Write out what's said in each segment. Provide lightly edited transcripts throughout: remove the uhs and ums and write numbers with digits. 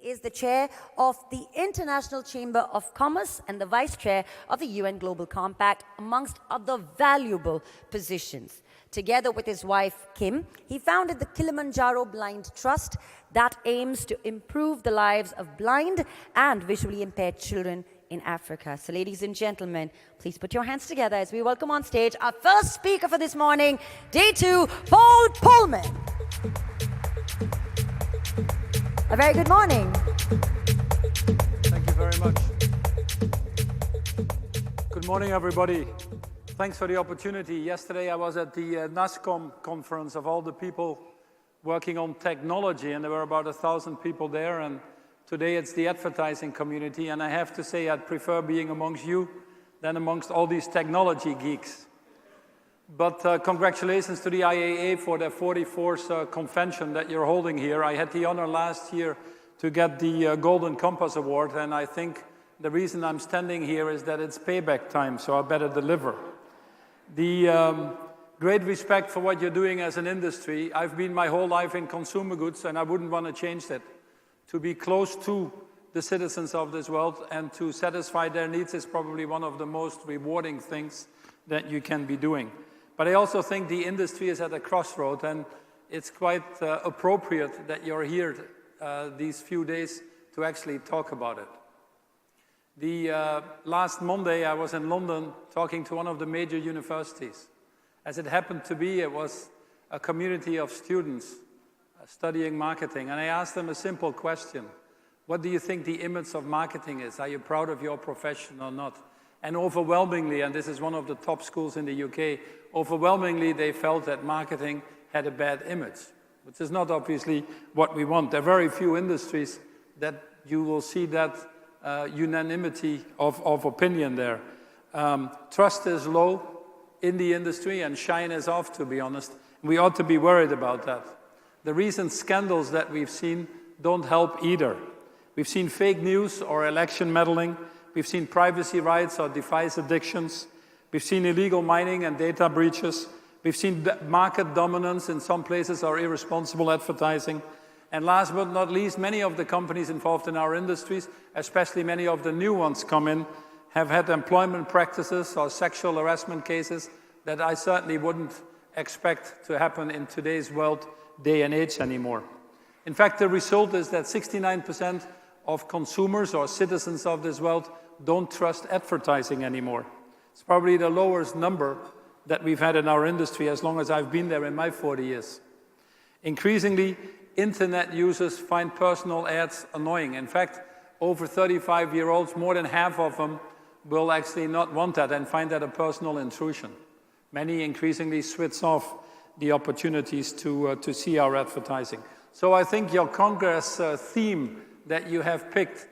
He is the chair of the International Chamber of Commerce and the vice chair of the UN Global Compact, amongst other valuable positions. Together with his wife, Kim, he founded the Kilimanjaro Blind Trust that aims to improve the lives of blind and visually impaired children in Africa. So ladies and gentlemen, please put your hands together as we welcome on stage our first speaker for this morning, Day 2, Paul Polman. A very good morning. Thank you very much. Good morning, everybody. Thanks for the opportunity. Yesterday I was at the NASCOM conference of all the people working on technology, and there were about 1,000 people there, and today it's the advertising community, and I have to say I'd prefer being amongst you than amongst all these technology geeks. But congratulations to the IAA for their 44th convention that you're holding here. I had the honor last year to get the Golden Compass Award, and I think the reason I'm standing here is that it's payback time, so I better deliver. The great respect for what you're doing as an industry. I've been my whole life in consumer goods, and I wouldn't want to change that. To be close to the citizens of this world and to satisfy their needs is probably one of the most rewarding things that you can be doing. But I also think the industry is at a crossroad, and it's quite appropriate that you're here these few days to actually talk about it. The last Monday I was in London talking to one of the major universities. As it happened to be, it was a community of students studying marketing, and I asked them a simple question. What do you think the image of marketing is? Are you proud of your profession or not? And overwhelmingly, and this is one of the top schools in the UK, overwhelmingly they felt that marketing had a bad image, which is not obviously what we want. There are very few industries that you will see that unanimity of opinion there. Trust is low in the industry and shine is off, to be honest. We ought to be worried about that. The recent scandals that we've seen don't help either. We've seen fake news or election meddling. We've seen privacy rights or device addictions. We've seen illegal mining and data breaches. We've seen market dominance in some places or irresponsible advertising. And last but not least, many of the companies involved in our industries, especially many of the new ones come in, have had employment practices or sexual harassment cases that I certainly wouldn't expect to happen in today's world, day and age anymore. In fact, the result is that 69% of consumers or citizens of this world don't trust advertising anymore. It's probably the lowest number that we've had in our industry as long as I've been there in my 40 years. Increasingly, internet users find personal ads annoying. In fact, over 35-year-olds, more than half of them will actually not want that and find that a personal intrusion. Many increasingly switch off the opportunities to see our advertising. So I think your Congress theme that you have picked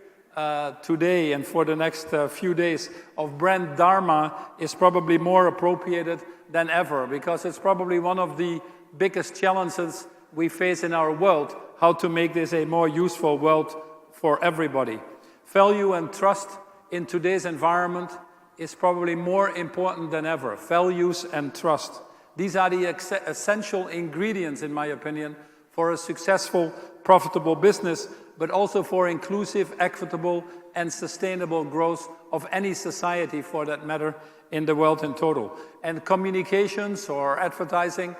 today and for the next few days of brand Dharma is probably more appropriate than ever, because it's probably one of the biggest challenges we face in our world, how to make this a more useful world for everybody. Value and trust in today's environment is probably more important than ever. Values and trust. These are the essential ingredients, in my opinion, for a successful, profitable business, but also for inclusive, equitable, and sustainable growth of any society, for that matter, in the world in total. And communications or advertising,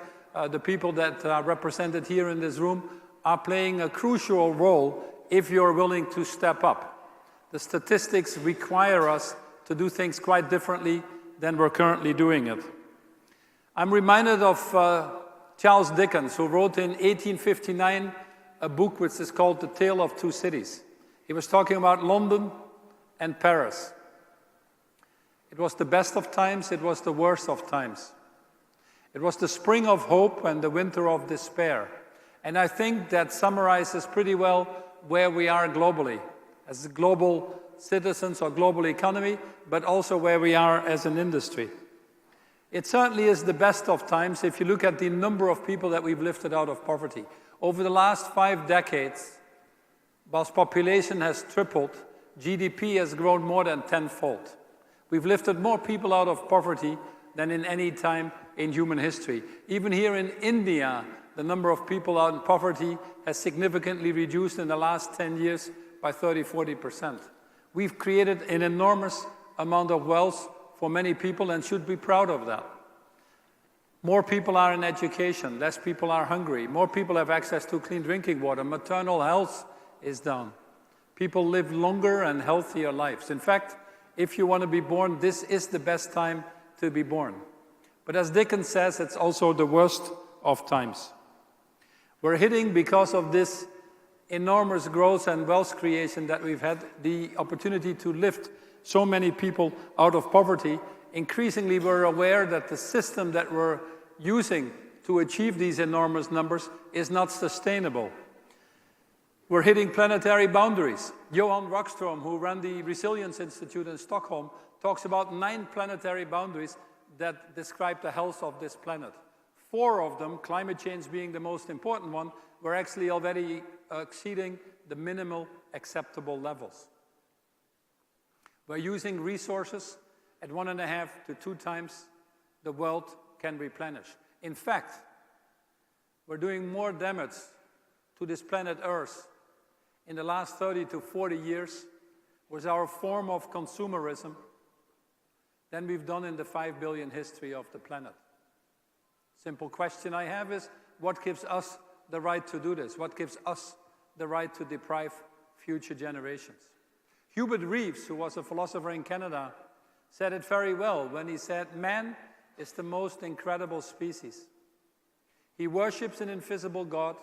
the people that are represented here in this room are playing a crucial role if you're willing to step up. The statistics require us to do things quite differently than we're currently doing it. I'm reminded of Charles Dickens, who wrote in 1859 a book which is called The Tale of Two Cities. He was talking about London and Paris. It was the best of times, it was the worst of times. It was the spring of hope and the winter of despair. And I think that summarizes pretty well where we are globally, as global citizens or global economy, but also where we are as an industry. It certainly is the best of times if you look at the number of people that we've lifted out of poverty. Over the last 5 decades, whilst population has tripled, GDP has grown more than tenfold. We've lifted more people out of poverty than in any time in human history. Even here in India, the number of people out in poverty has significantly reduced in the last 10 years by 30–40%. We've created an enormous amount of wealth for many people and should be proud of that. More people are in education, less people are hungry, more people have access to clean drinking water, maternal health is down. People live longer and healthier lives. In fact, if you want to be born, this is the best time to be born. But as Dickens says, it's also the worst of times. We're hitting, because of this enormous growth and wealth creation that we've had, the opportunity to lift so many people out of poverty. Increasingly, we're aware that the system that we're using to achieve these enormous numbers is not sustainable. We're hitting planetary boundaries. Johan Rockström, who ran the Resilience Institute in Stockholm, talks about 9 planetary boundaries that describe the health of this planet. 4 of them, climate change being the most important one, were actually already exceeding the minimal acceptable levels. We're using resources at 1.5 to 2 times the world can replenish. In fact, we're doing more damage to this planet Earth in the last 30 to 40 years with our form of consumerism than we've done in the 5 billion history of the planet. Simple question I have is, what gives us the right to do this? What gives us the right to deprive future generations? Hubert Reeves, who was a philosopher in Canada, said it very well when he said, man is the most incredible species. He worships an invisible God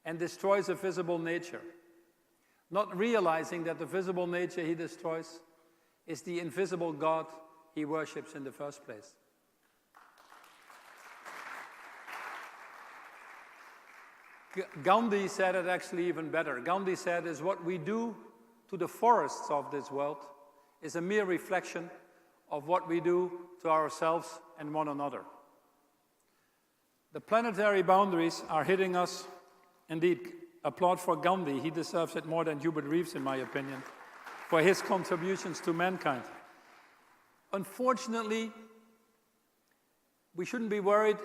and destroys a visible nature, not realizing that the visible nature he destroys is the invisible God he worships in the first place. Gandhi said it actually even better. Gandhi said, is what we do to the forests of this world is a mere reflection of what we do to ourselves and one another. The planetary boundaries are hitting us. Indeed, applaud for Gandhi. He deserves it more than Hubert Reeves, in my opinion, for his contributions to mankind. Unfortunately, we shouldn't be worried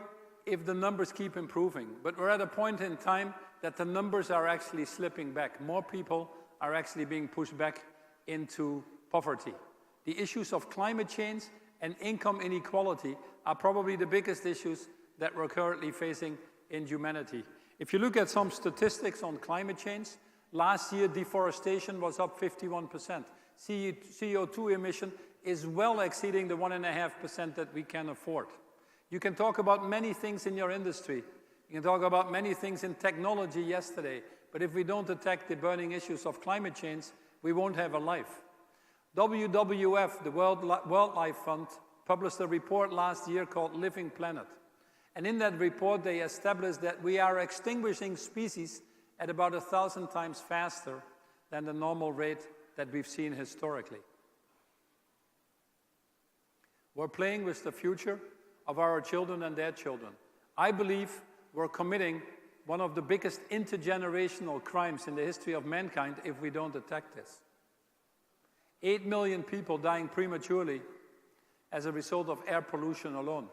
if the numbers keep improving, but we're at a point in time that the numbers are actually slipping back. More people are actually being pushed back into poverty. The issues of climate change and income inequality are probably the biggest issues that we're currently facing in humanity. If you look at some statistics on climate change, last year deforestation was up 51%. CO2 emission is well exceeding the 1.5% that we can afford. You can talk about many things in your industry. You can talk about many things in technology yesterday. But if we don't attack the burning issues of climate change, we won't have a life. WWF, the World Wildlife Fund, published a report last year called Living Planet. And in that report, they established that we are extinguishing species at about 1,000 times faster than the normal rate that we've seen historically. We're playing with the future of our children and their children. I believe we're committing one of the biggest intergenerational crimes in the history of mankind if we don't attack this. 8 million people dying prematurely as a result of air pollution alone.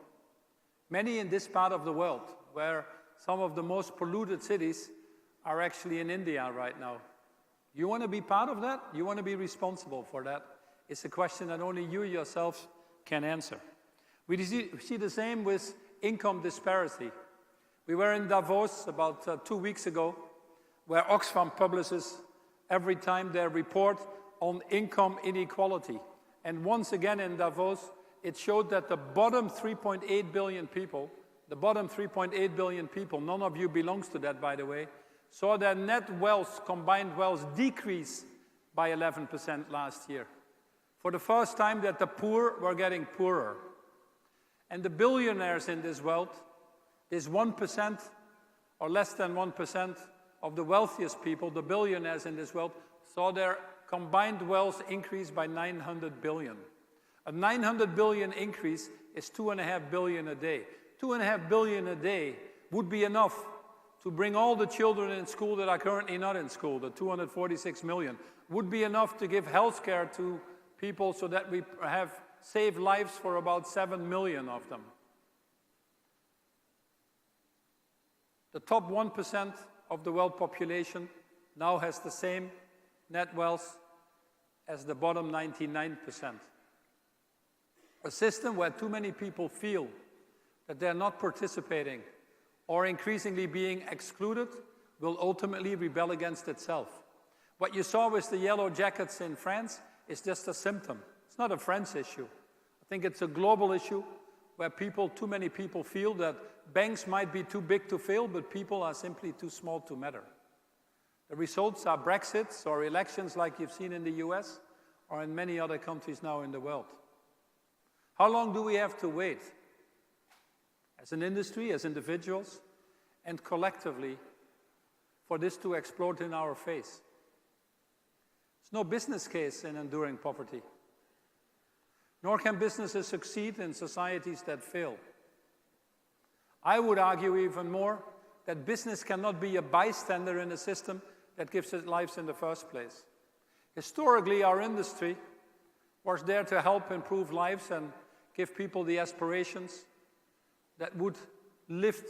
Many in this part of the world, where some of the most polluted cities are actually in India right now. You want to be part of that? You want to be responsible for that? It's a question that only you yourselves can answer. We see the same with income disparity. We were in Davos about 2 weeks ago, where Oxfam publishes every time their report on income inequality. And once again in Davos, it showed that the bottom 3.8 billion people, none of you belongs to that, by the way, saw their net wealth, combined wealth, decrease by 11% last year. For the first time that the poor were getting poorer. And the billionaires in this world, this 1% or less than 1% of the wealthiest people, the billionaires in this world, saw their combined wealth increase by 900 billion. A 900 billion increase is 2.5 billion a day. 2.5 billion a day would be enough to bring all the children in school that are currently not in school, the 246 million, would be enough to give health care to people so that we have saved lives for about 7 million of them. The top 1% of the world population now has the same net wealth as the bottom 99%. A system where too many people feel that they're not participating or increasingly being excluded will ultimately rebel against itself. What you saw with the yellow jackets in France is just a symptom. It's not a French issue. I think it's a global issue where too many people feel that banks might be too big to fail, but people are simply too small to matter. The results are Brexits or elections like you've seen in the US or in many other countries now in the world. How long do we have to wait? As an industry, as individuals, and collectively, for this to explode in our face. There's no business case in enduring poverty. Nor can businesses succeed in societies that fail. I would argue even more that business cannot be a bystander in a system that gives it lives in the first place. Historically, our industry was there to help improve lives and give people the aspirations that would lift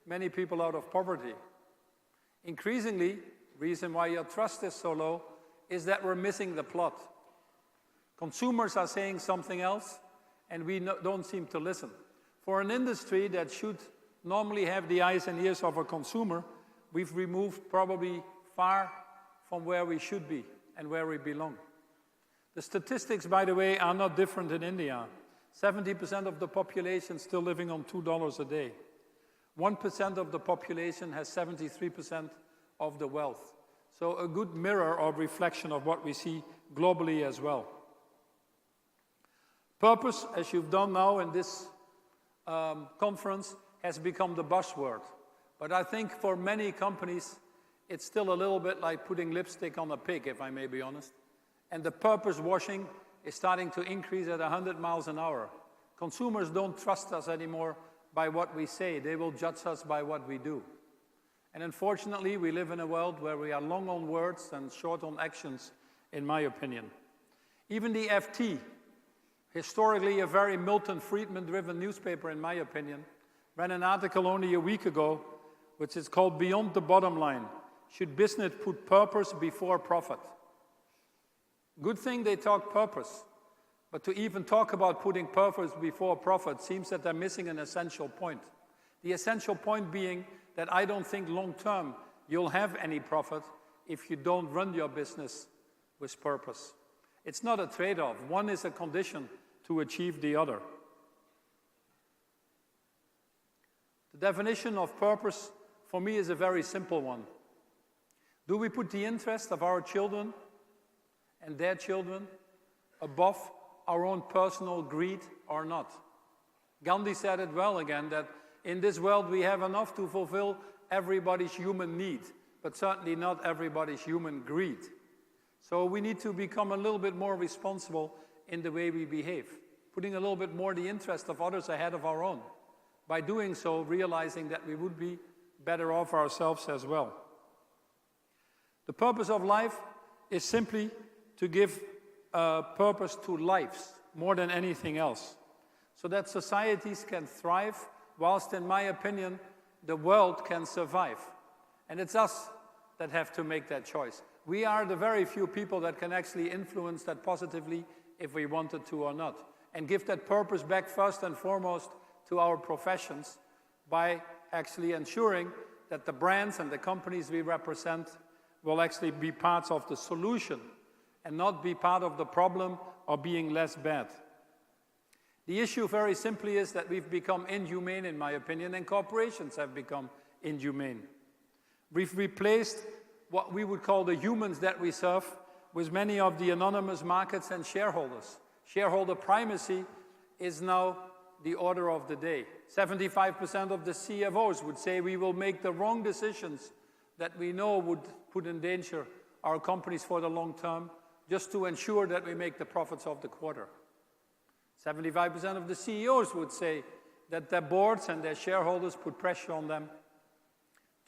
many people out of poverty. Increasingly, the reason why your trust is so low is that we're missing the plot. Consumers are saying something else, and we don't seem to listen. For an industry that should normally have the eyes and ears of a consumer, we've removed probably far from where we should be and where we belong. The statistics, by the way, are not different in India. 70% of the population still living on $2 a day. 1% of the population has 73% of the wealth. So a good mirror or reflection of what we see globally as well. Purpose, as you've done now in this conference, has become the buzzword. But I think for many companies, it's still a little bit like putting lipstick on a pig, if I may be honest. And the purpose washing is starting to increase at 100 miles an hour. Consumers don't trust us anymore by what we say. They will judge us by what we do. And unfortunately, we live in a world where we are long on words and short on actions, in my opinion. Even the FT, historically a very Milton Friedman-driven newspaper, in my opinion, ran an article only a week ago, which is called Beyond the Bottom Line. Should business put purpose before profit? Good thing they talk purpose, but to even talk about putting purpose before profit seems that they're missing an essential point. The essential point being that I don't think long-term you'll have any profit if you don't run your business with purpose. It's not a trade-off. One is a condition to achieve the other. The definition of purpose for me is a very simple one. Do we put the interest of our children and their children above our own personal greed or not? Gandhi said it well again, that in this world we have enough to fulfill everybody's human need, but certainly not everybody's human greed. So we need to become a little bit more responsible in the way we behave, putting a little bit more the interest of others ahead of our own. By doing so, realizing that we would be better off ourselves as well. The purpose of life is simply to give purpose to lives more than anything else, so that societies can thrive, whilst, in my opinion, the world can survive. And it's us that have to make that choice. We are the very few people that can actually influence that positively if we wanted to or not, and give that purpose back first and foremost to our professions by actually ensuring that the brands and the companies we represent will actually be parts of the solution and not be part of the problem or being less bad. The issue very simply is that we've become inhumane, in my opinion, and corporations have become inhumane. We've replaced what we would call the humans that we serve with many of the anonymous markets and shareholders. Shareholder primacy is now the order of the day. 75% of the CFOs would say we will make the wrong decisions that we know would put in danger our companies for the long term, just to ensure that we make the profits of the quarter. 75% of the CEOs would say that their boards and their shareholders put pressure on them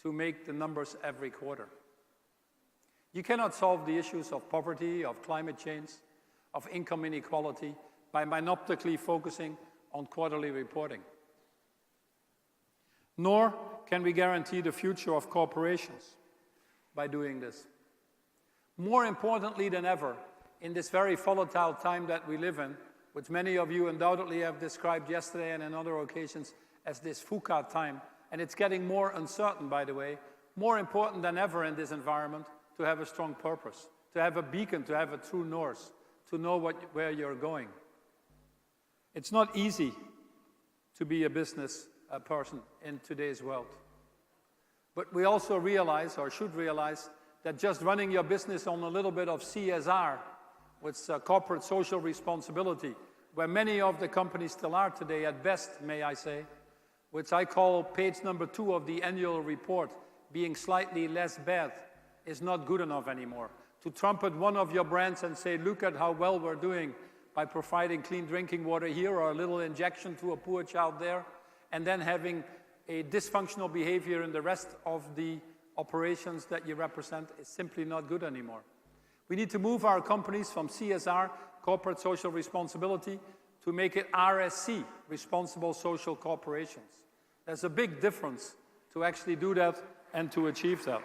to make the numbers every quarter. You cannot solve the issues of poverty, of climate change, of income inequality by myopically focusing on quarterly reporting. Nor can we guarantee the future of corporations by doing this. More importantly than ever, in this very volatile time that we live in, which many of you undoubtedly have described yesterday and on other occasions as this VUCA time, and it's getting more uncertain, by the way, more important than ever in this environment to have a strong purpose, to have a beacon, to have a true north, to know where you're going. It's not easy to be a business person in today's world. But we also realize, or should realize, that just running your business on a little bit of CSR, with corporate social responsibility, where many of the companies still are today at best, may I say, which I call page number 2 of the annual report, being slightly less bad, is not good enough anymore. To trumpet one of your brands and say, look at how well we're doing by providing clean drinking water here, or a little injection to a poor child there, and then having a dysfunctional behavior in the rest of the operations that you represent, is simply not good anymore. We need to move our companies from CSR, corporate social responsibility, to make it RSC, responsible social corporations. There's a big difference to actually do that and to achieve that.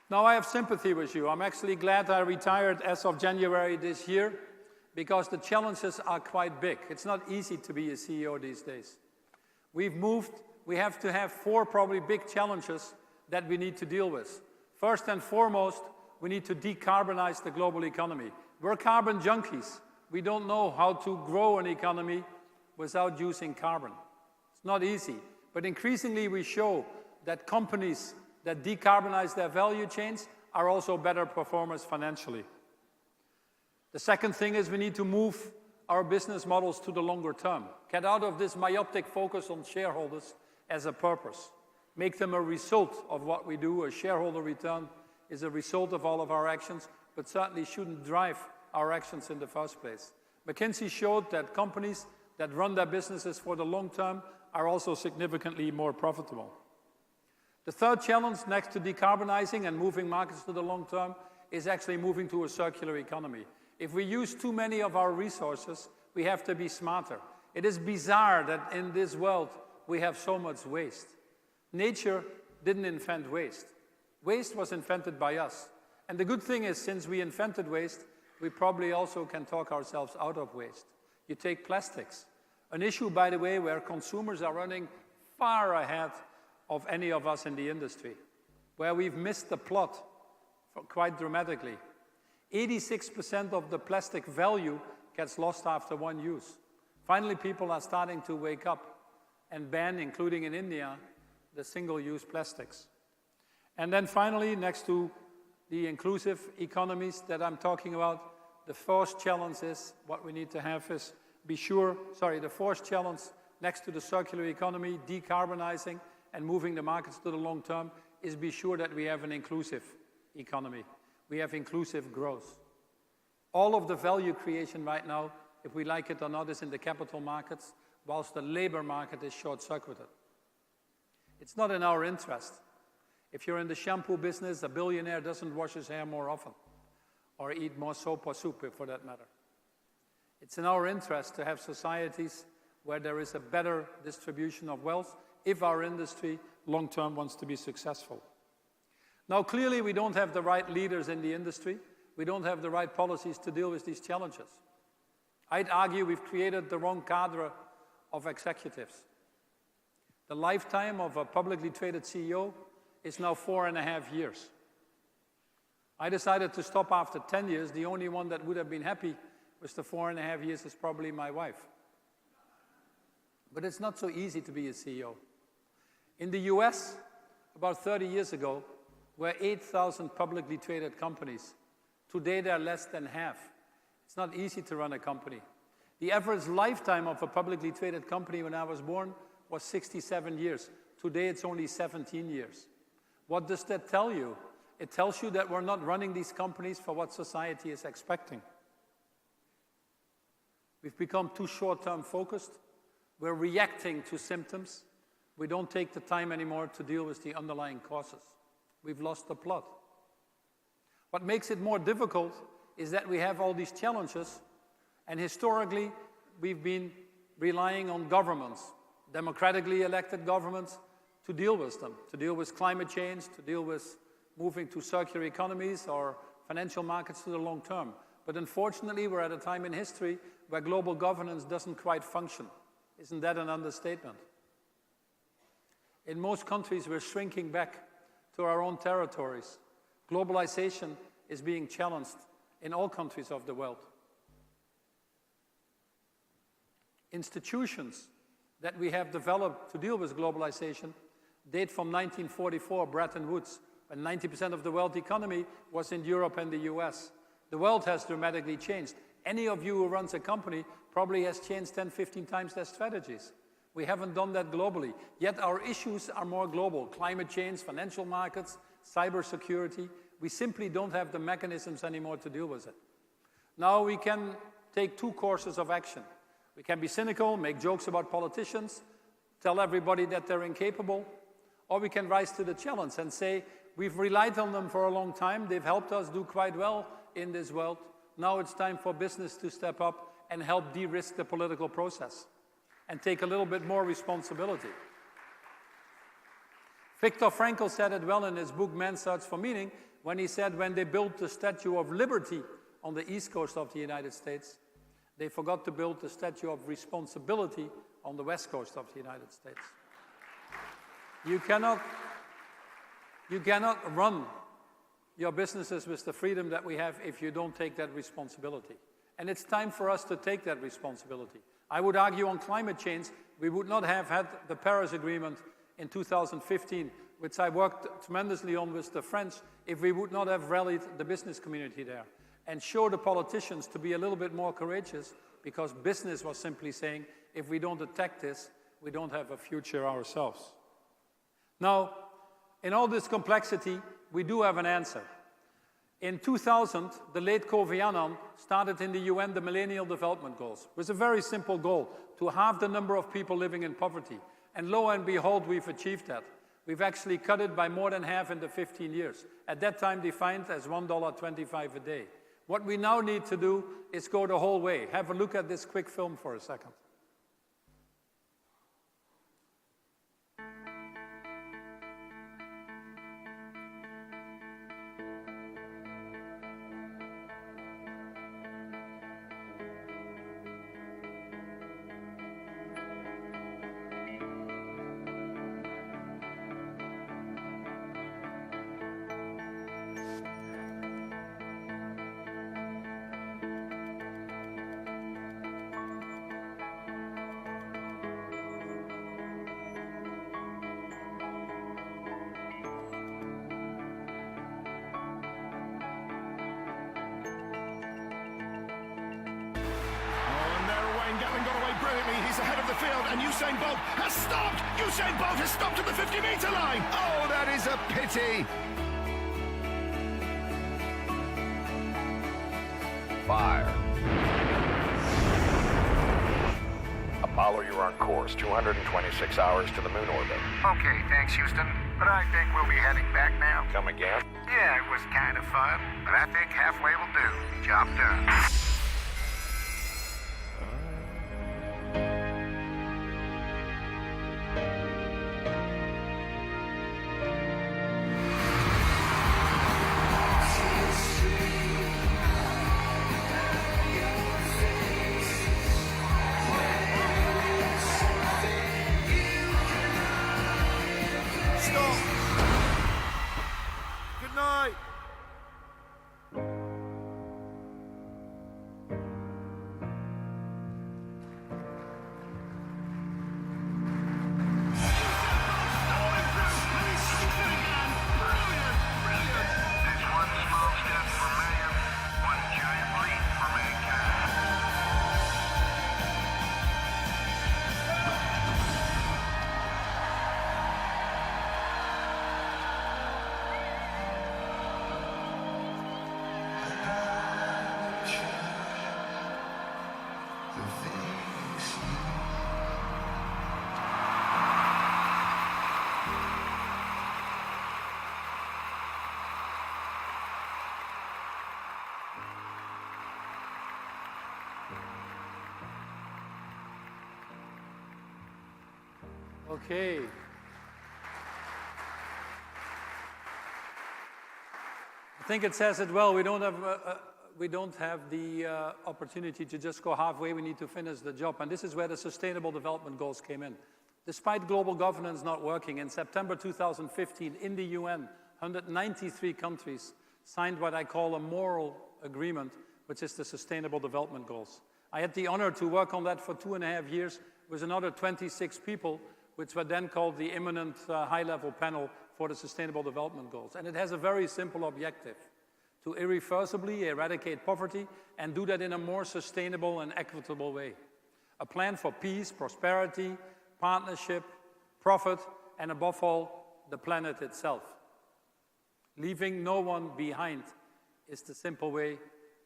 Now, I have sympathy with you. I'm actually glad I retired as of January this year, because the challenges are quite big. It's not easy to be a CEO these days. We have to have 4 probably big challenges that we need to deal with. First and foremost, we need to decarbonize the global economy. We're carbon junkies. We don't know how to grow an economy without using carbon. It's not easy, but increasingly we show that companies that decarbonize their value chains are also better performers financially. The second thing is we need to move our business models to the longer term. Get out of this myopic focus on shareholders as a purpose. Make them a result of what we do. A shareholder return is a result of all of our actions, but certainly shouldn't drive our actions in the first place. McKinsey showed that companies that run their businesses for the long term are also significantly more profitable. The third challenge, next to decarbonizing and moving markets to the long term, is actually moving to a circular economy. If we use too many of our resources, we have to be smarter. It is bizarre that in this world we have so much waste. Nature didn't invent waste. Waste was invented by us. And the good thing is, since we invented waste, we probably also can talk ourselves out of waste. You take plastics, an issue, by the way, where consumers are running far ahead of any of us in the industry, where we've missed the plot quite dramatically. 86% of the plastic value gets lost after one use. Finally, people are starting to wake up and ban, including in India, the single-use plastics. And then finally, next to the inclusive economies that I'm talking about, the fourth challenge is what we need to have is the fourth challenge next to the circular economy, decarbonizing and moving the markets to the long term, is be sure that we have an inclusive economy. We have inclusive growth. All of the value creation right now, if we like it or not, is in the capital markets, whilst the labor market is short-circuited. It's not in our interest. If you're in the shampoo business, a billionaire doesn't wash his hair more often, or eat more soap or soup, for that matter. It's in our interest to have societies where there is a better distribution of wealth if our industry long-term wants to be successful. Now, clearly, we don't have the right leaders in the industry. We don't have the right policies to deal with these challenges. I'd argue we've created the wrong cadre of executives. The lifetime of a publicly traded CEO is now 4.5 years. I decided to stop after 10 years. The only one that would have been happy with the 4.5 years is probably my wife. But it's not so easy to be a CEO. In the US, about 30 years ago, were 8,000 publicly traded companies. Today, they're less than half. It's not easy to run a company. The average lifetime of a publicly traded company when I was born was 67 years. Today, it's only 17 years. What does that tell you? It tells you that we're not running these companies for what society is expecting. We've become too short-term focused. We're reacting to symptoms. We don't take the time anymore to deal with the underlying causes. We've lost the plot. What makes it more difficult is that we have all these challenges, and historically, we've been relying on governments. democratically elected governments to deal with them, to deal with climate change, to deal with moving to circular economies or financial markets to the long term. But unfortunately, we're at a time in history where global governance doesn't quite function. Isn't that an understatement? In most countries, we're shrinking back to our own territories. Globalization is being challenged in all countries of the world. Institutions that we have developed to deal with globalization date from 1944, Bretton Woods, when 90% of the world economy was in Europe and the US. The world has dramatically changed. Any of you who runs a company probably has changed 10, 15 times their strategies. We haven't done that globally, yet our issues are more global. Climate change, financial markets, cybersecurity. We simply don't have the mechanisms anymore to deal with it. Now we can take two courses of action. We can be cynical, make jokes about politicians, tell everybody that they're incapable, or we can rise to the challenge and say, we've relied on them for a long time, they've helped us do quite well in this world. Now it's time for business to step up and help de-risk the political process and take a little bit more responsibility. Viktor Frankl said it well in his book, Man's Search for Meaning, when he said when they built the Statue of Liberty on the east coast of the United States, they forgot to build the Statue of Responsibility on the west coast of the United States. You cannot run your businesses with the freedom that we have if you don't take that responsibility. And it's time for us to take that responsibility. I would argue on climate change, we would not have had the Paris Agreement in 2015, which I worked tremendously on with the French, if we would not have rallied the business community there and show the politicians to be a little bit more courageous, because business was simply saying, if we don't attack this, we don't have a future ourselves. Now, in all this complexity, we do have an answer. In 2000, the late Kofi Annan started in the UN the Millennial Development Goals. It was a very simple goal, to halve the number of people living in poverty. And lo and behold, we've achieved that. We've actually cut it by more than half in the 15 years. At that time defined as $1.25 a day. What we now need to do is go the whole way. Have a look at this quick film for a second. He's ahead of the field, and Usain Bolt has stopped! Usain Bolt has stopped at the 50-meter line! Oh, that is a pity! 5. Apollo, you're on course. 226 hours to the moon orbit. Okay, thanks, Houston. But I think we'll be heading back now. Come again? Yeah, it was kind of fun, but I think halfway will do. Job done. Okay. I think it says it well. We don't have the opportunity to just go halfway. We need to finish the job. And this is where the Sustainable Development Goals came in. Despite global governance not working, in September 2015, in the UN, 193 countries signed what I call a moral agreement, which is the Sustainable Development Goals. I had the honor to work on that for 2.5 years with another 26 people, which were then called the Imminent High-Level Panel for the Sustainable Development Goals. And it has a very simple objective: to irreversibly eradicate poverty and do that in a more sustainable and equitable way. A plan for peace, prosperity, partnership, profit, and above all, the planet itself. Leaving no one behind is the simple way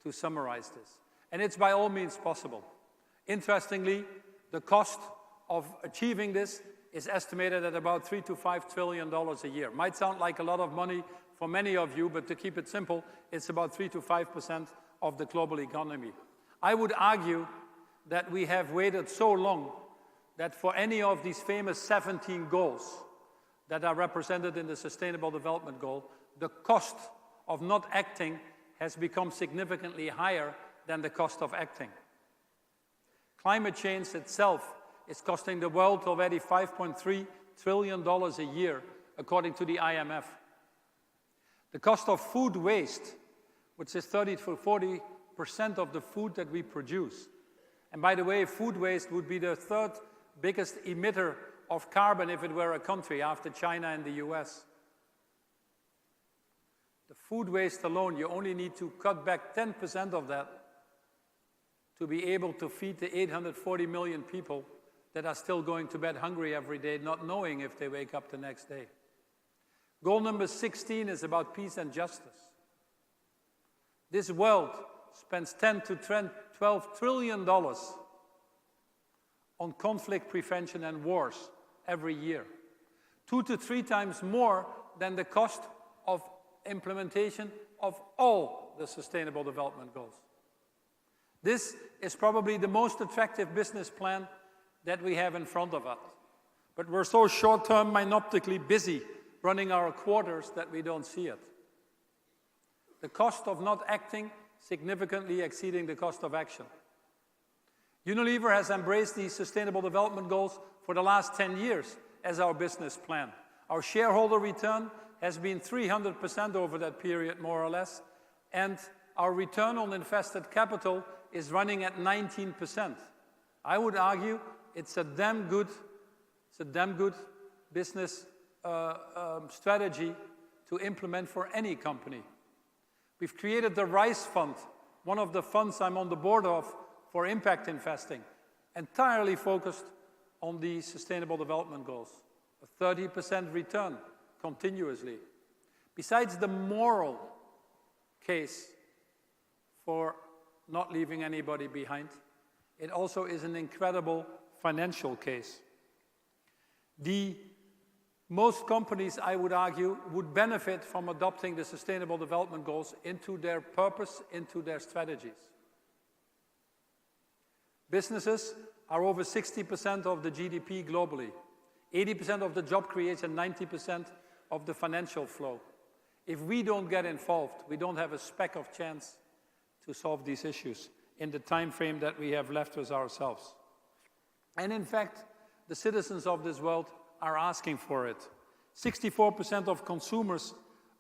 to summarize this. And it's by all means possible. Interestingly, the cost of achieving this is estimated at about $3 to $5 trillion a year. Might sound like a lot of money for many of you, but to keep it simple, it's about 3 to 5% of the global economy. I would argue that we have waited so long that for any of these famous 17 goals that are represented in the Sustainable Development Goal, the cost of not acting has become significantly higher than the cost of acting. Climate change itself is costing the world already $5.3 trillion a year, according to the IMF. The cost of food waste, which is 30 to 40% of the food that we produce. And by the way, food waste would be the third biggest emitter of carbon if it were a country, after China and the US. The food waste alone, you only need to cut back 10% of that to be able to feed the 840 million people that are still going to bed hungry every day, not knowing if they wake up the next day. Goal number 16 is about peace and justice. This world spends $10 to $12 trillion on conflict prevention and wars every year. 2 to 3 times more than the cost of implementation of all the Sustainable Development Goals. This is probably the most attractive business plan that we have in front of us. But we're so short-term, myopically busy running our quarters that we don't see it. The cost of not acting significantly exceeding the cost of action. Unilever has embraced these Sustainable Development Goals for the last 10 years as our business plan. Our shareholder return has been 300% over that period, more or less, and our return on invested capital is running at 19%. I would argue it's a damn good business strategy to implement for any company. We've created the RISE Fund, one of the funds I'm on the board of for impact investing, entirely focused on the Sustainable Development Goals. A 30% return continuously. Besides the moral case for not leaving anybody behind, it also is an incredible financial case. Most companies, I would argue, would benefit from adopting the Sustainable Development Goals into their purpose, into their strategies. Businesses are over 60% of the GDP globally, 80% of the job creation, 90% of the financial flow. If we don't get involved, we don't have a speck of chance to solve these issues in the time frame that we have left with ourselves. And in fact, the citizens of this world are asking for it. 64% of consumers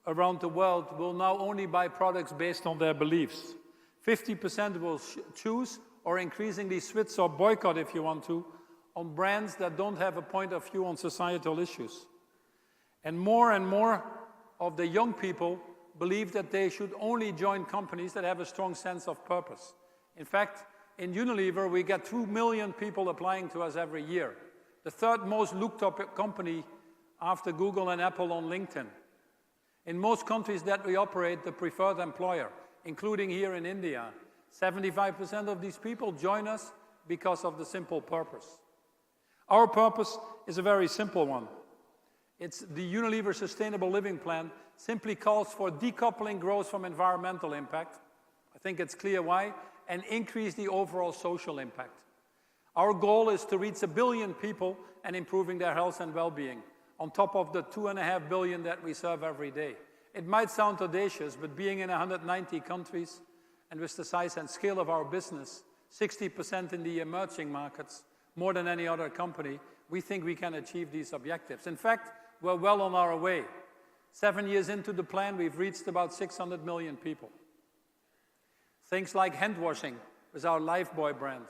around the world will now only buy products based on their beliefs. 50% will choose or increasingly switch or boycott, if you want to, on brands that don't have a point of view on societal issues. And more of the young people believe that they should only join companies that have a strong sense of purpose. In fact, in Unilever, we get 2 million people applying to us every year. The third most looked up company after Google and Apple on LinkedIn. In most countries that we operate, the preferred employer, including here in India. 75% of these people join us because of the simple purpose. Our purpose is a very simple one. It's the Unilever Sustainable Living Plan simply calls for decoupling growth from environmental impact. I think it's clear why, and increase the overall social impact. Our goal is to reach 1 billion people and improving their health and well-being, on top of the 2.5 billion that we serve every day. It might sound audacious, but being in 190 countries, and with the size and scale of our business, 60% in the emerging markets, more than any other company, we think we can achieve these objectives. In fact, we're well on our way. 7 years into the plan, we've reached about 600 million people. Things like hand washing with our Lifebuoy brand,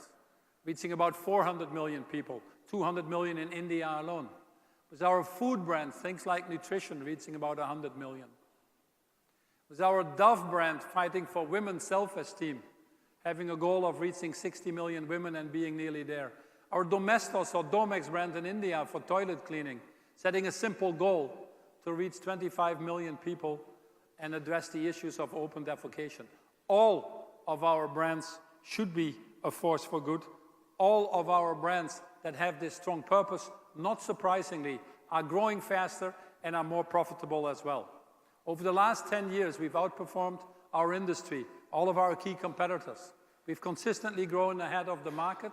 reaching about 400 million people, 200 million in India alone. With our food brand, things like nutrition, reaching about 100 million. With our Dove brand, fighting for women's self-esteem, having a goal of reaching 60 million women and being nearly there. Our Domestos or Domex brand in India for toilet cleaning, setting a simple goal to reach 25 million people and address the issues of open defecation. All of our brands should be a force for good. All of our brands that have this strong purpose, not surprisingly, are growing faster and are more profitable as well. Over the last 10 years, we've outperformed our industry, all of our key competitors. We've consistently grown ahead of the market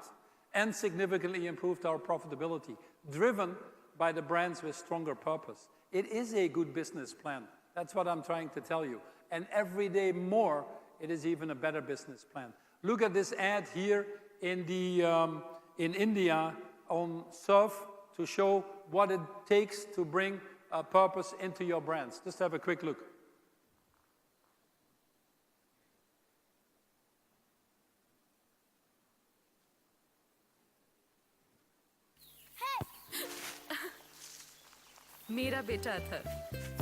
and significantly improved our profitability, driven by the brands with stronger purpose. It is a good business plan. That's what I'm trying to tell you. And every day more, it is even a better business plan. Look at this ad here in India on surf to show what it takes to bring purpose into your brands. Just have a quick look. मेरा बेटा Athar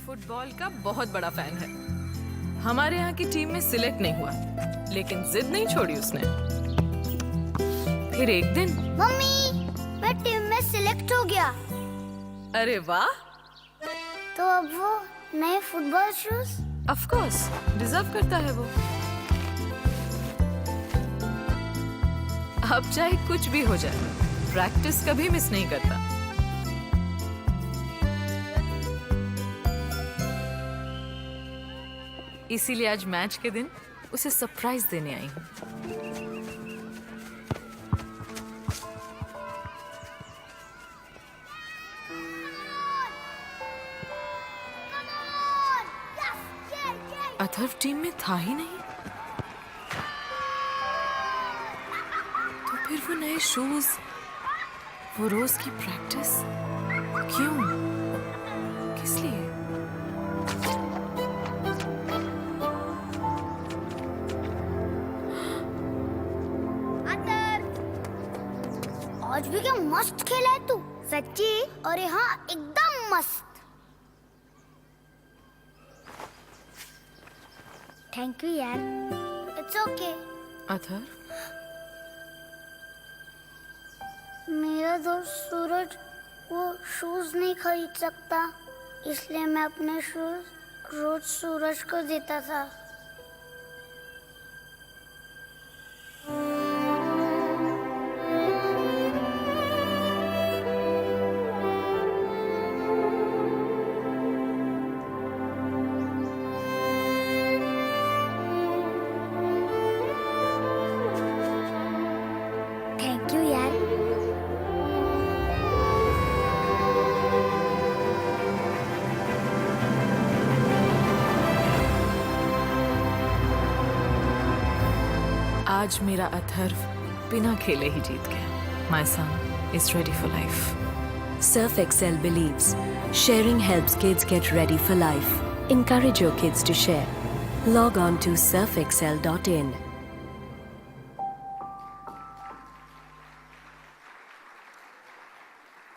football का बहुत बड़ा fan है। हमारे यहाँ की team में सिलेक्ट नहीं हुआ, लेकिन जिद नहीं छोड़ी उसने। फिर एक दिन, मम्मी, मैं टीम में सिलेक्ट हो गया। अरे वाह! तो अब वो नए football shoes? Of course, deserve करता है वो। अब चाहे कुछ भी हो जाए, प्रैक्टिस कभी मिस नहीं करता। इसीलिए आज मैच के दिन उसे सरप्राइज देने आई हूँ। अथर्व टीम में था ही नहीं, तो फिर वो नए शूज, वो रोज की प्रैक्टिस, क्यों? किस लिए? आज भी क्या मस्त खेला है तू, सच्ची। और यहाँ एकदम मस्त। थैंक यू यार। It's okay. अथर्व, मेरा दोस्त सूरज वो शूज नहीं खरीद सकता, इसलिए मैं अपने शूज रोज सूरज को देता था। आज मेरा अथर्व बिना खेले ही जीत गया। My son is ready for life. Surf Excel believes sharing helps kids get ready for life. Encourage your kids to share. Log on to surfexcel.in.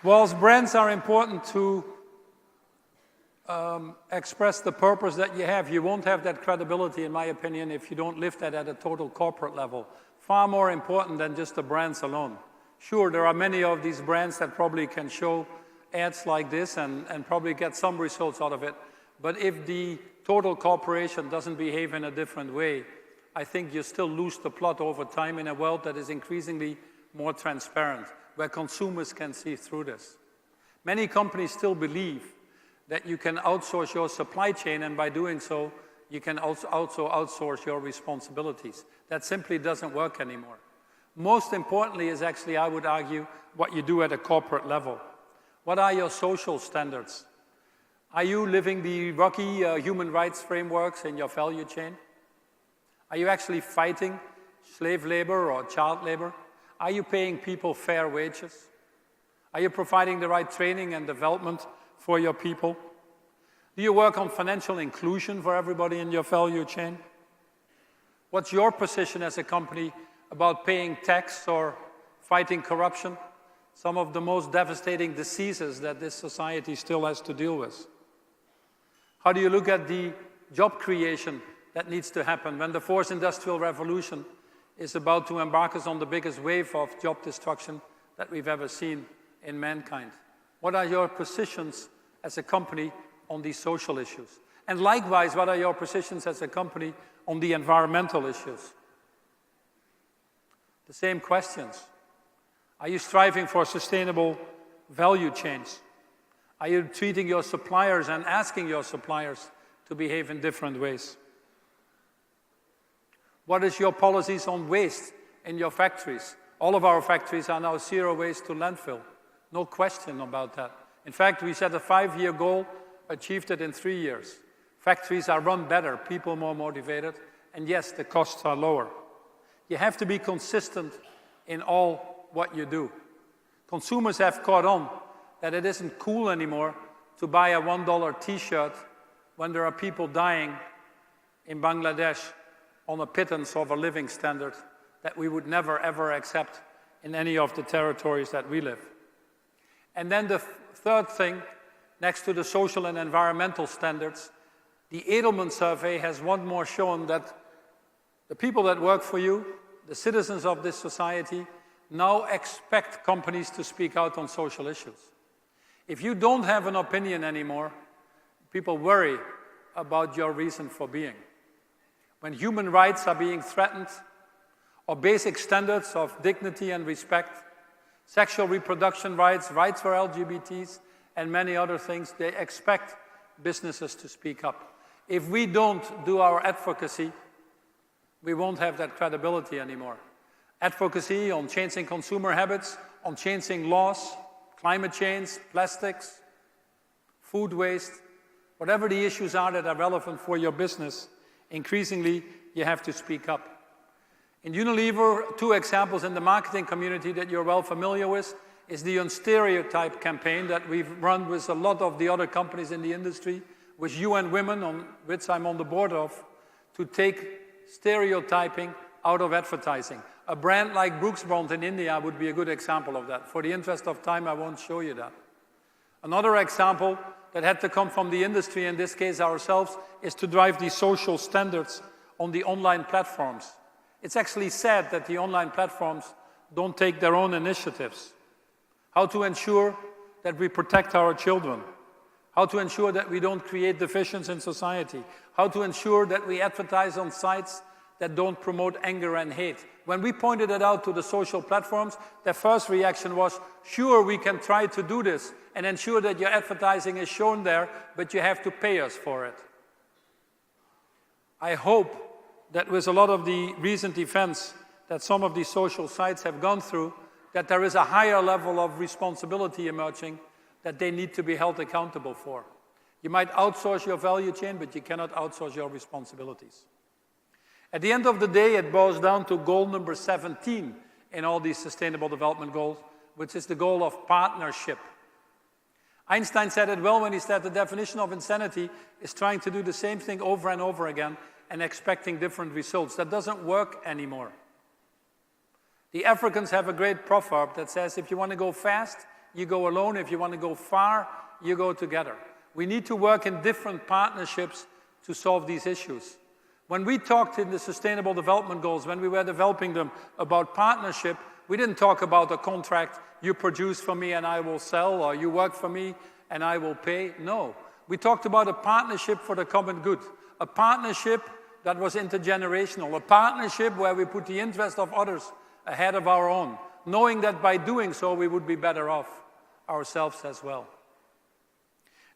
Whilst brands are important to express the purpose that you have, you won't have that credibility, in my opinion, if you don't lift that at a total corporate level. Far more important than just the brands alone. Sure, there are many of these brands that probably can show ads like this and probably get some results out of it. But if the total corporation doesn't behave in a different way, I think you still lose the plot over time in a world that is increasingly more transparent, where consumers can see through this. Many companies still believe that you can outsource your supply chain, and by doing so, you can also outsource your responsibilities. That simply doesn't work anymore. Most importantly is actually, I would argue, what you do at a corporate level. What are your social standards? Are you living the rocky human rights frameworks in your value chain? Are you actually fighting slave labor or child labor? Are you paying people fair wages? Are you providing the right training and development for your people? Do you work on financial inclusion for everybody in your value chain? What's your position as a company about paying tax or fighting corruption? Some of the most devastating diseases that this society still has to deal with. How do you look at the job creation that needs to happen when the fourth industrial revolution is about to embark us on the biggest wave of job destruction that we've ever seen in mankind? What are your positions as a company on these social issues? And likewise, what are your positions as a company on the environmental issues? The same questions. Are you striving for sustainable value chains? Are you treating your suppliers and asking your suppliers to behave in different ways? What is your policies on waste in your factories? All of our factories are now zero waste to landfill. No question about that. In fact, we set a 5-year goal, achieved it in 3 years. Factories are run better, people more motivated, and yes, the costs are lower. You have to be consistent in all what you do. Consumers have caught on that it isn't cool anymore to buy a $1 t-shirt when there are people dying in Bangladesh on a pittance of a living standard that we would never ever accept in any of the territories that we live. And then the third thing, next to the social and environmental standards, the Edelman survey has once more shown that the people that work for you, the citizens of this society, now expect companies to speak out on social issues. If you don't have an opinion anymore, people worry about your reason for being. When human rights are being threatened, or basic standards of dignity and respect, sexual reproduction rights, rights for LGBTs, and many other things, they expect businesses to speak up. If we don't do our advocacy, we won't have that credibility anymore. Advocacy on changing consumer habits, on changing laws, climate change, plastics, food waste, whatever the issues are that are relevant for your business, increasingly you have to speak up. In Unilever, 2 examples in the marketing community that you're well familiar with is the Unstereotype campaign that we've run with a lot of the other companies in the industry, with UN Women, on which I'm on the board of, to take stereotyping out of advertising. A brand like Brooks Bond in India would be a good example of that. For the interest of time, I won't show you that. Another example that had to come from the industry, in this case ourselves, is to drive the social standards on the online platforms. It's actually sad that the online platforms don't take their own initiatives. How to ensure that we protect our children. How to ensure that we don't create divisions in society. How to ensure that we advertise on sites that don't promote anger and hate. When we pointed it out to the social platforms, their first reaction was, sure, we can try to do this and ensure that your advertising is shown there, but you have to pay us for it. I hope that with a lot of the recent events that some of these social sites have gone through, that there is a higher level of responsibility emerging that they need to be held accountable for. You might outsource your value chain, but you cannot outsource your responsibilities. At the end of the day, it boils down to goal number 17 in all these sustainable development goals, which is the goal of partnership. Einstein said it well when he said the definition of insanity is trying to do the same thing over and over again and expecting different results. That doesn't work anymore. The Africans have a great proverb that says, if you want to go fast, you go alone. If you want to go far, you go together. We need to work in different partnerships to solve these issues. When we talked in the Sustainable Development Goals, when we were developing them about partnership, we didn't talk about a contract, you produce for me and I will sell, or you work for me and I will pay. No. We talked about a partnership for the common good, a partnership that was intergenerational, a partnership where we put the interest of others ahead of our own, knowing that by doing so we would be better off ourselves as well.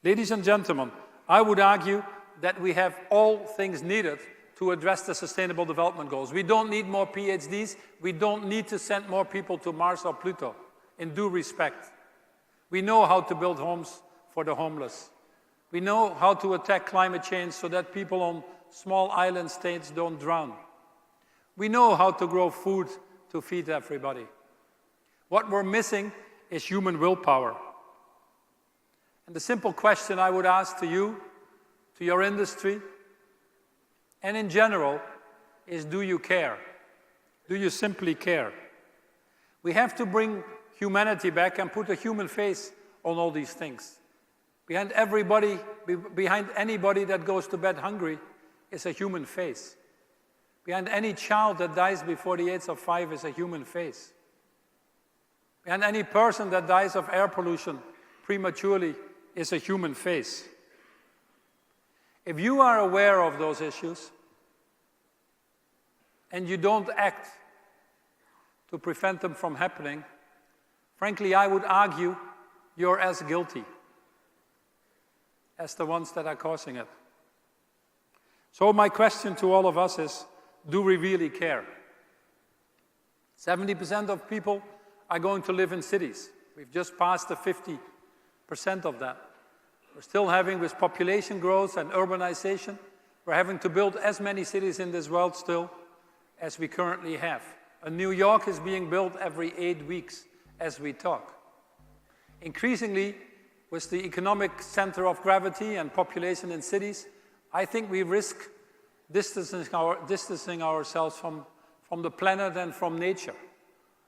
Ladies and gentlemen, I would argue that we have all things needed to address the Sustainable Development Goals. We don't need more PhDs. We don't need to send more people to Mars or Pluto, in due respect. We know how to build homes for the homeless. We know how to attack climate change so that people on small island states don't drown. We know how to grow food to feed everybody. What we're missing is human willpower. And the simple question I would ask to you, to your industry, and in general, is do you care? Do you simply care? We have to bring humanity back and put a human face on all these things. Behind anybody that goes to bed hungry is a human face. Behind any child that dies before the age of 5 is a human face. Behind any person that dies of air pollution prematurely is a human face. If you are aware of those issues and you don't act to prevent them from happening, frankly, I would argue you're as guilty as the ones that are causing it. So my question to all of us is, do we really care? 70% of people are going to live in cities. We've just passed the 50% of that. We're still having, with population growth and urbanization, we're having to build as many cities in this world still as we currently have. A New York is being built every 8 weeks as we talk. Increasingly, with the economic center of gravity and population in cities, I think we risk distancing ourselves from the planet and from nature.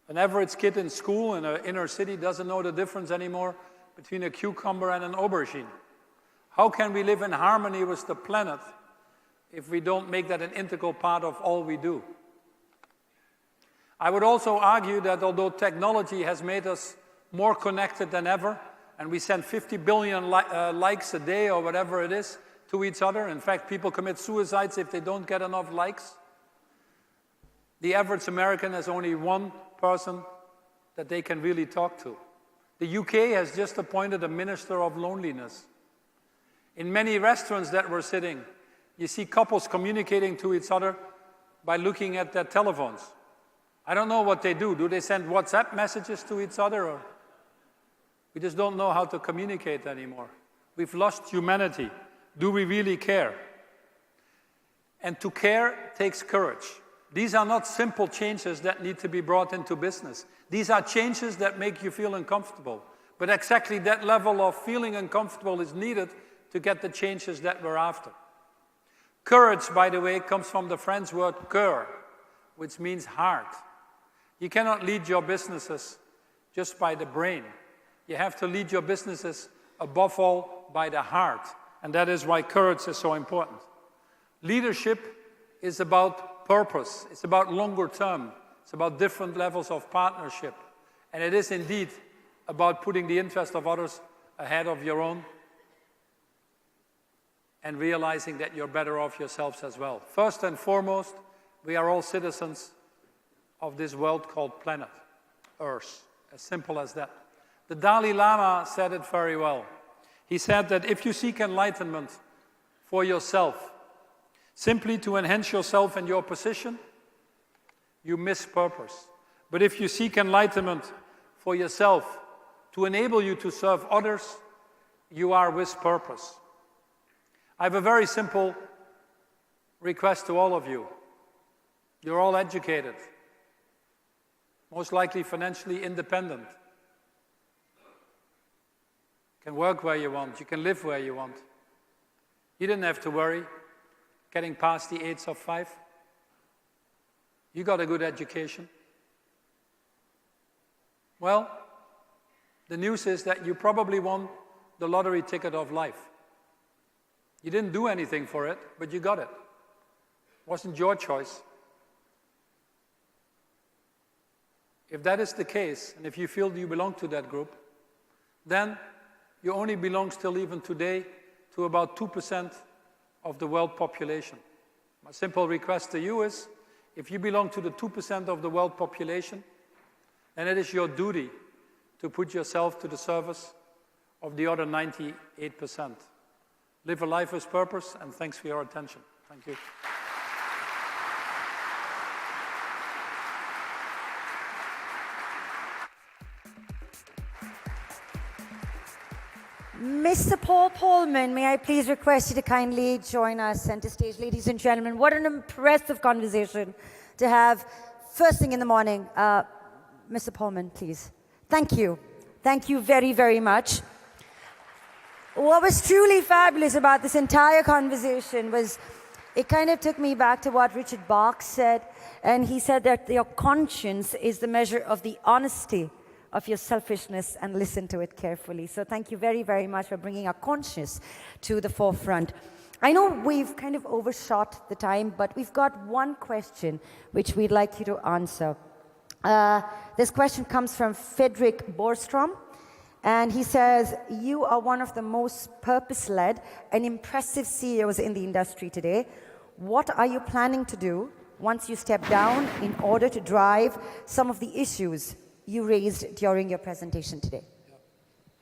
An average kid in school in an inner city doesn't know the difference anymore between a cucumber and an aubergine. How can we live in harmony with the planet if we don't make that an integral part of all we do? I would also argue that although technology has made us more connected than ever, and we send 50 billion likes a day or whatever it is to each other. In fact, people commit suicides if they don't get enough likes. The average American has only one person that they can really talk to. The UK has just appointed a minister of loneliness. In many restaurants that we're sitting, you see couples communicating to each other by looking at their telephones. I don't know what they do. Do they send WhatsApp messages to each other? Or we just don't know how to communicate anymore. We've lost humanity. Do we really care? And to care takes courage. These are not simple changes that need to be brought into business. These are changes that make you feel uncomfortable. But exactly that level of feeling uncomfortable is needed to get the changes that we're after. Courage, by the way, comes from the French word cœur, which means heart. You cannot lead your businesses just by the brain. You have to lead your businesses, above all, by the heart. And that is why courage is so important. Leadership is about purpose. It's about longer term. It's about different levels of partnership. And it is indeed about putting the interest of others ahead of your own and realizing that you're better off yourselves as well. First and foremost, we are all citizens of this world called planet Earth. As simple as that. The Dalai Lama said it very well. He said that if you seek enlightenment for yourself, simply to enhance yourself and your position, you miss purpose. But if you seek enlightenment for yourself, to enable you to serve others, you are with purpose. I have a very simple request to all of you. You're all educated, most likely financially independent. You can work where you want, you can live where you want. You didn't have to worry getting past the age of 5. You got a good education. Well, the news is that you probably won the lottery ticket of life. You didn't do anything for it, but you got it. It wasn't your choice. If that is the case, and if you feel you belong to that group, then you only belong still even today to about 2% of the world population. My simple request to you is, if you belong to the 2% of the world population, then it is your duty to put yourself to the service of the other 98%. Live a life with purpose, and thanks for your attention. Thank you. Mr. Paul Polman, may I please request you to kindly join us center stage. Ladies and gentlemen, what an impressive conversation to have first thing in the morning. Mr. Polman, please. Thank you. Thank you very, very much. What was truly fabulous about this entire conversation was it kind of took me back to what Richard Bach said, and he said that your conscience is the measure of the honesty of your selfishness, and listen to it carefully. So thank you very, very much for bringing our conscience to the forefront. I know we've kind of overshot the time, but we've got one question which we'd like you to answer. This question comes from Fredrik Borstrom. And he says, you are one of the most purpose-led and impressive CEOs in the industry today. What are you planning to do once you step down in order to drive some of the issues you raised during your presentation today? Yeah.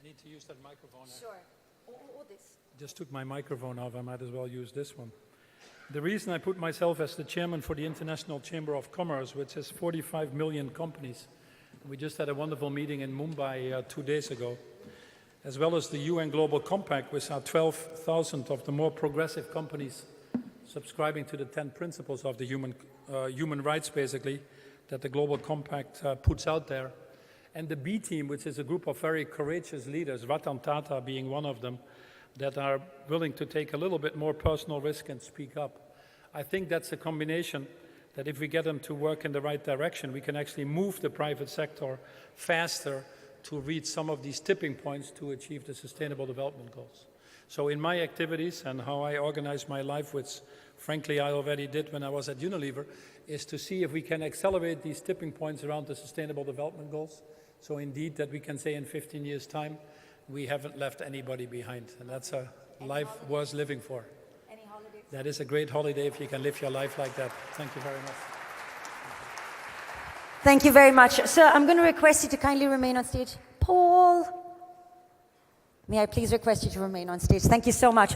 I need to use that microphone. Sure. Or this. Just took my microphone off. I might as well use this one. The reason I put myself as the chairman for the International Chamber of Commerce, which has 45 million companies, we just had a wonderful meeting in Mumbai 2 days ago, as well as the UN Global Compact, which are 12,000 of the more progressive companies subscribing to the 10 principles of the human rights, basically, that the Global Compact puts out there. And the B team, which is a group of very courageous leaders, Ratan Tata being one of them, that are willing to take a little bit more personal risk and speak up. I think that's a combination that if we get them to work in the right direction, we can actually move the private sector faster to reach some of these tipping points to achieve the Sustainable Development Goals. So in my activities and how I organize my life, which frankly I already did when I was at Unilever, is to see if we can accelerate these tipping points around the Sustainable Development Goals. So indeed that we can say in 15 years' time, we haven't left anybody behind. And that's a life worth living for. That is a great holiday if you can live your life like that. Thank you very much. Thank you very much. Sir, I'm going to request you to kindly remain on stage. Paul, may I please request you to remain on stage? Thank you so much.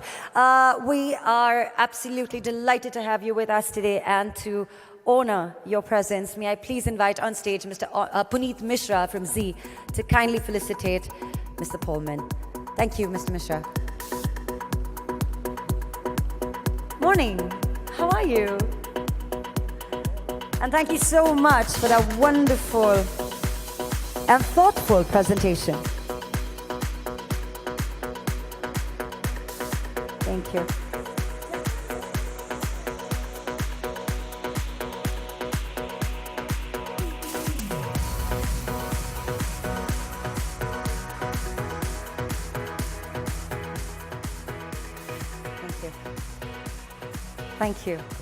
We are absolutely delighted to have you with us today and to honor your presence. May I please invite on stage Mr. Puneet Mishra from Z to kindly felicitate Mr. Polman. Thank you, Mr. Mishra. Morning. How are you? And thank you so much for that wonderful and thoughtful presentation. Thank you. Thank you. Thank you.